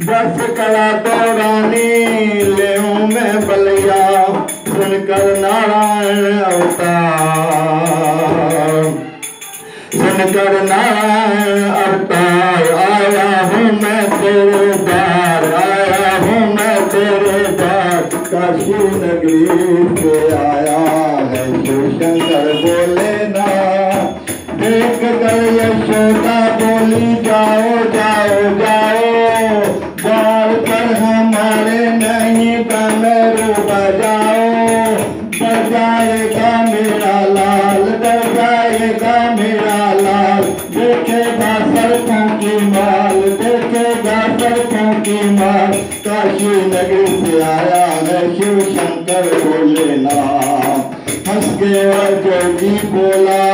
बस कला दौरानी ले मैं बलिया सुनकर नारायण अवतार, सुनकर नारायण अवतार। आया हूँ मैं तेरे द्वार, आया हूँ मैं तेरे द्वार। काशी नगरी से आया है शिव शंकर बोले ना, देख कर यशोदा बोली जाओ जाओ जाओ, द्वार पर हमारे नहीं डमरू बजाओ। बजाएगा मेरा लाल, बजाएगा मेरा लाल, देखेगा सरकों की माल, देखेगा सरकों की माल। काशी नगरी से आया है शिव शंकर बोले ना, हंस के जोगी बोला